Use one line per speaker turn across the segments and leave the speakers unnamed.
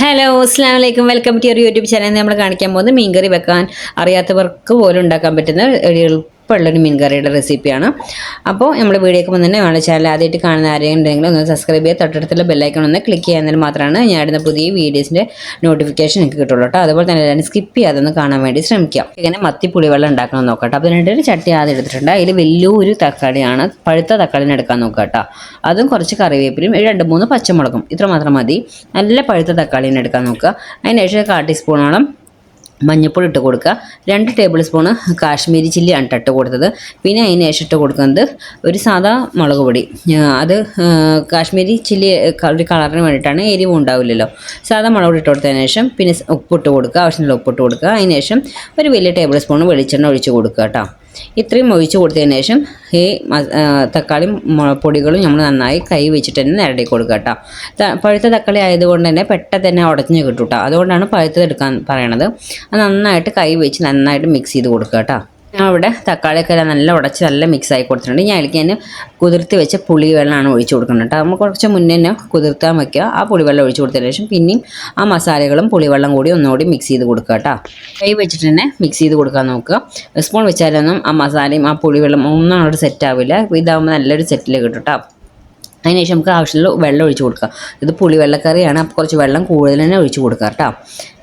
Hello അസ്സലാമു അലൈക്കും welcome to your YouTube channel. നമ്മൾ കാണിക്കാൻ പോകുന്നത് മീൻകറി വെക്കാൻ അറിയാത്തവർക്ക് പോലും ഉണ്ടാക്കാൻ പറ്റുന്ന ഒരു എളുപ്പമുള്ളൊരു മീൻകറിയുടെ റെസിപ്പിയാണ്. അപ്പോൾ നമ്മൾ വീഡിയോക്ക് മുന്നേ നമ്മുടെ ചാനൽ ആദ്യമായിട്ട് കാണുന്ന ആരെങ്കിലും ഉണ്ടെങ്കിൽ ഒന്ന് സബ്സ്ക്രൈബ് ചെയ്യുക, തൊട്ടടുത്തുള്ള ബെല്ലൈക്കൺ ഒന്ന് ക്ലിക്ക് ചെയ്യുന്നതിൽ മാത്രമാണ് ഞാൻ ഇടുന്ന പുതിയ വീഡിയോസിൻ്റെ നോട്ടിഫിക്കേഷൻ എനിക്ക് കിട്ടുള്ളൂ കേട്ടോ. അതുപോലെ തന്നെ എല്ലാവരും സ്കിപ്പ് ചെയ്യാതെ ഒന്ന് കാണാൻ വേണ്ടി ശ്രമിക്കാം. ഇങ്ങനെ മത്തി പുളിവെള്ളം ഉണ്ടാക്കണം നോക്കട്ടെ. അപ്പോൾ അതിനായിട്ട് ചട്ടി ആദ്യം എടുത്തിട്ടുണ്ട്. അതിൽ വലിയൊരു തക്കാളിയാണ്, പഴുത്ത തക്കാളിനെ എടുക്കാൻ നോക്കുക കേട്ടോ. അതും കുറച്ച് കറിവേപ്പിലും 2-3 പച്ചമുളകും ഇത്ര മാത്രം മതി. നല്ല പഴുത്ത തക്കാളിനെ എടുക്കാൻ നോക്കുക. അതിന് ശേഷം 1/4 ടീസ്പൂണോളം മഞ്ഞൾപ്പൊടി ഇട്ട് കൊടുക്കുക. 2 ടേബിൾ സ്പൂണ് കാശ്മീരി ചില്ലിയാണ് ഇട്ട് കൊടുത്തത്. പിന്നെ അതിന് ശേഷം ഇട്ട് കൊടുക്കുന്നത് ഒരു സാധാ മുളക് പൊടി. അത് കാശ്മീരി ചില്ലി ഒരു കളറിന് വേണ്ടിയിട്ടാണ്, എരിവും ഉണ്ടാവില്ലല്ലോ. സാധാ മുളക് പൊടി ഇട്ട് കൊടുത്തതിന് ശേഷം പിന്നെ ഉപ്പിട്ട് കൊടുക്കുക, ആവശ്യമുള്ള ഉപ്പിട്ട് കൊടുക്കുക. അതിന് ശേഷം ഒരു വലിയ ടേബിൾ സ്പൂൺ വെളിച്ചെണ്ണ ഒഴിച്ച് കൊടുക്കുക കേട്ടോ. ഇത്രയും ഒഴിച്ച് കൊടുത്തതിന് ശേഷം ഈ തക്കാളിയും പൊടികളും നമ്മൾ നന്നായി കൈ വെച്ചിട്ട് തന്നെ നിരടി കൊടുക്കുക കേട്ടോ. പഴുത്ത തക്കാളി ആയതുകൊണ്ട് തന്നെ പെട്ടെന്ന് തന്നെ ഉടഞ്ഞ് കിട്ടും കേട്ടോ. അതുകൊണ്ടാണ് പഴുത്തത് എടുക്കാൻ പറയണത്. അത് നന്നായിട്ട് കൈ വെച്ച് നന്നായിട്ട് മിക്സ് ചെയ്ത് കൊടുക്കുക കേട്ടോ. ഞാൻ ഇവിടെ തക്കാളിയൊക്കെ നല്ല ഉടച്ച് നല്ല മിക്സ് ആയി കൊടുത്തിട്ടുണ്ട്. ഞാൻ അതിലേക്ക് ഞാൻ കുതിർത്തി വെച്ച പുളിവെള്ളമാണ് ഒഴിച്ച് കൊടുക്കുന്നത് കേട്ടോ. നമ്മൾ കുറച്ച് മുന്നേ തന്നെ കുതിർത്താൻ വയ്ക്കുക. ആ പുളിവെള്ളം ഒഴിച്ച് കൊടുത്തതിന് ശേഷം പിന്നെയും ആ മസാലകളും പുളിവെള്ളം കൂടി ഒന്നുകൂടി മിക്സ് ചെയ്ത് കൊടുക്കുക കേട്ടോ. കൈ വെച്ചിട്ട് തന്നെ മിക്സ് ചെയ്ത് കൊടുക്കാൻ നോക്കുക. സ്പൂൺ വെച്ചാലൊന്നും ആ മസാലയും ആ പുളിവെള്ളം ഒന്നും അങ്ങോട്ട് സെറ്റ് ആവില്ല. ഇതാകുമ്പോൾ നല്ലൊരു സെറ്റിൽ കിട്ടും കേട്ടോ. അതിനുശേഷം നമുക്ക് ആവശ്യമുള്ള വെള്ളം ഒഴിച്ച് കൊടുക്കുക. ഇത് പുളിവെള്ളക്കറിയാണ്, അപ്പോൾ കുറച്ച് വെള്ളം കൂടുതൽ തന്നെ ഒഴിച്ച് കൊടുക്കുക കേട്ടോ.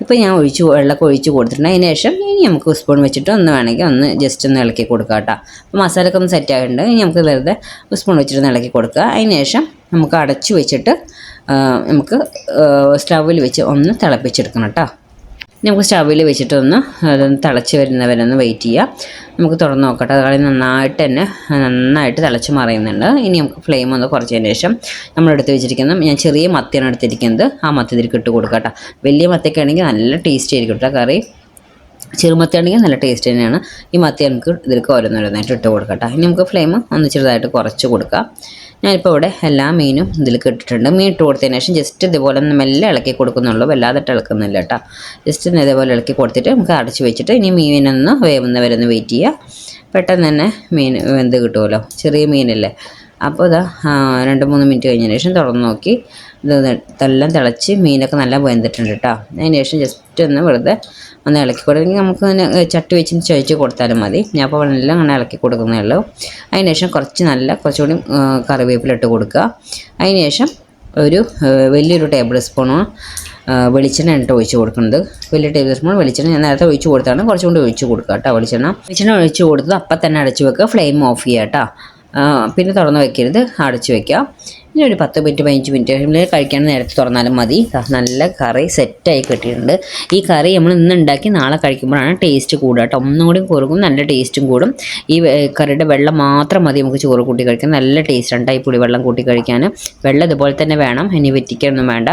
ഇപ്പോൾ ഞാൻ വെള്ളമൊക്കെ ഒഴിച്ച് കൊടുത്തിട്ടുണ്ട്. അതിന് ശേഷം ഇനി നമുക്ക് സ്പൂൺ വെച്ചിട്ട് ഒന്ന് വേണമെങ്കിൽ ഒന്ന് ജസ്റ്റ് ഒന്ന് ഇളക്കി കൊടുക്കുക കേട്ടോ. അപ്പോൾ മസാലയൊക്കെ ഒന്ന് സെറ്റ് ആയിട്ടുണ്ട്. ഇനി നമുക്ക് വെറുതെ സ്പൂൺ വെച്ചിട്ട് ഒന്ന് ഇളക്കി കൊടുക്കുക. അതിന് ശേഷം നമുക്ക് അടച്ച് വെച്ചിട്ട് നമുക്ക് സ്റ്റൗവിൽ വെച്ച് ഒന്ന് തിളപ്പിച്ചെടുക്കണം കേട്ടോ. നമുക്ക് സ്റ്റൗവിൽ വെച്ചിട്ട് അതൊന്ന് തിളച്ച് വരുന്നവരൊന്ന് വെയിറ്റ് ചെയ്യുക. നമുക്ക് തുറന്ന് നോക്കട്ടെ. തക്കാളി നന്നായിട്ട് തിളച്ച് മറിയുന്നുണ്ട്. ഇനി നമുക്ക് ഫ്ലെയിം ഒന്ന് കുറച്ചതിന് ശേഷം നമ്മളെടുത്ത് വെച്ചിരിക്കുന്ന, ഞാൻ ചെറിയ മത്തിയാണ് എടുത്തിരിക്കുന്നത്, ആ മത്തി ഇതിലേക്ക് ഇട്ട് കൊടുക്കുക കേട്ടോ. വലിയ മത്തിയൊക്കെ ആണെങ്കിൽ നല്ല ടേസ്റ്റ് ആയിരിക്കും കേട്ടോ കറി. ചെറുമത്തി ആണെങ്കിൽ നല്ല ടേസ്റ്റ് തന്നെയാണ്. ഈ മത്തി നമുക്ക് ഇതിലേക്ക് ഓരോന്നോരോന്നായിട്ട് ഇട്ട് കൊടുക്കട്ടെ. ഇനി നമുക്ക് ഫ്ലെയിം ഒന്ന് ചെറുതായിട്ട് കുറച്ച് കൊടുക്കുക. ഞാനിപ്പോൾ ഇവിടെ എല്ലാ മീനും ഇതിലേക്ക് ഇട്ടിട്ടുണ്ട്. മീൻ ഇട്ട് കൊടുത്തതിന് ശേഷം ജസ്റ്റ് ഇതുപോലെ ഒന്ന് മെല്ലെ ഇളക്കി കൊടുക്കുന്നുള്ളൂ, വല്ലാതെ ഇളക്കുന്നില്ല കേട്ടോ. ജസ്റ്റ് ഇതേപോലെ ഇളക്കി കൊടുത്തിട്ട് നമുക്ക് അടച്ച് വെച്ചിട്ട് ഇനി മീനൊന്ന് വേവുന്നവരൊന്ന് വെയിറ്റ് ചെയ്യുക. പെട്ടെന്ന് തന്നെ മീൻ വെന്ത് കിട്ടുമല്ലോ, ചെറിയ മീനല്ലേ. അപ്പോൾ ഇതാ 2-3 മിനിറ്റ് കഴിഞ്ഞതിന് ശേഷം തുറന്ന് നോക്കി ഇതെല്ലാം തിളച്ച് മീനൊക്കെ നല്ല വെന്തിട്ടുണ്ട് കേട്ടോ. അതിന് ശേഷം ജസ്റ്റ് ഒന്ന് വെറുതെ ഒന്ന് ഇളക്കി കൊടുക്കുകയെങ്കിൽ നമുക്ക് തന്നെ ചട്ടി വെച്ച് ചോദിച്ച് കൊടുത്താലും മതി. ഞാൻ അപ്പോൾ എല്ലാം അങ്ങനെ ഇളക്കി കൊടുക്കുന്നേ ഉള്ളൂ. അതിന് ശേഷം കുറച്ചുകൂടി കറിവേപ്പിലിട്ട് കൊടുക്കുക. അതിന് ശേഷം ഒരു വലിയൊരു ടേബിൾ സ്പൂണ് വെളിച്ചെണ്ണ ഇട്ട് ഒഴിച്ച് കൊടുക്കുന്നത്. വലിയ ടേബിൾ സ്പൂൺ വെളിച്ചെണ്ണ ഞാൻ നേരത്തെ ഒഴിച്ച് കൊടുത്താണ്, കുറച്ചും കൂടി ഒഴിച്ച് കൊടുക്കുക കേട്ടോ. വെളിച്ചെണ്ണ ഒഴിച്ച് കൊടുത്തത് അപ്പം തന്നെ അടച്ച് വെക്കുക. ഫ്ലെയിം ഓഫ് ചെയ്യുക കേട്ടോ. പിന്നെ തുറന്ന് വെക്കരുത്, അടച്ച് വയ്ക്കുക. ഇനി ഒരു 10-15 മിനിറ്റ് കഴിക്കാൻ നേരത്തെ തുറന്നാലും മതി. നല്ല കറി സെറ്റായി കിട്ടിയിട്ടുണ്ട്. ഈ കറി നമ്മൾ ഇന്ന് ഉണ്ടാക്കി നാളെ കഴിക്കുമ്പോഴാണ് ടേസ്റ്റ് കൂടുക കേട്ടോ. ഒന്നും കൂടി കുറുകും, നല്ല ടേസ്റ്റും കൂടും. ഈ കറിയുടെ വെള്ളം മാത്രം മതി നമുക്ക് ചോറ് കൂട്ടി കഴിക്കാൻ. നല്ല ടേസ്റ്റാണ് ഈ പുളിവെള്ളം കൂട്ടി കഴിക്കാൻ. വെള്ളം ഇതുപോലെ തന്നെ വേണം, ഇനി വെറ്റിക്കാനൊന്നും വേണ്ട.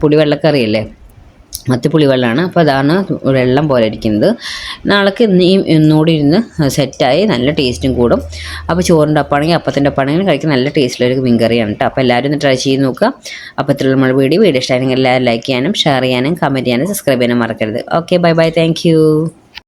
പുളിവെള്ളക്കറിയല്ലേ, മത്തിപ്പുളിവെള്ളമാണ്. അപ്പോൾ അതാണ് വെള്ളം പോലെ ഇരിക്കുന്നത്. നാളേക്ക് ഇന്നുകൂടി ഇരുന്ന് സെറ്റായി നല്ല ടേസ്റ്റും കൂടും. അപ്പോൾ ചോറിൻ്റെ ഒപ്പമാണെങ്കിൽ അപ്പത്തിൻ്റെ ഒപ്പമാണെങ്കിലും കഴിക്കാൻ നല്ല ടേസ്റ്റുള്ളൊരു മീൻകറിയാണ് കേട്ടോ. അപ്പോൾ എല്ലാവരും ഒന്ന് ട്രൈ ചെയ്ത് നോക്കുക. അപ്പോൾ ഇത്രയുള്ള നമ്മുടെ വീഡിയോ ഇഷ്ടമായെങ്കിൽ എല്ലാവരും ലൈക്ക് ചെയ്യാനും ഷെയർ ചെയ്യാനും കമൻറ്റ് ചെയ്യാനും സബ്സ്ക്രൈബ് ചെയ്യാനും മറക്കരുത്. Okay, bye bye, thank you.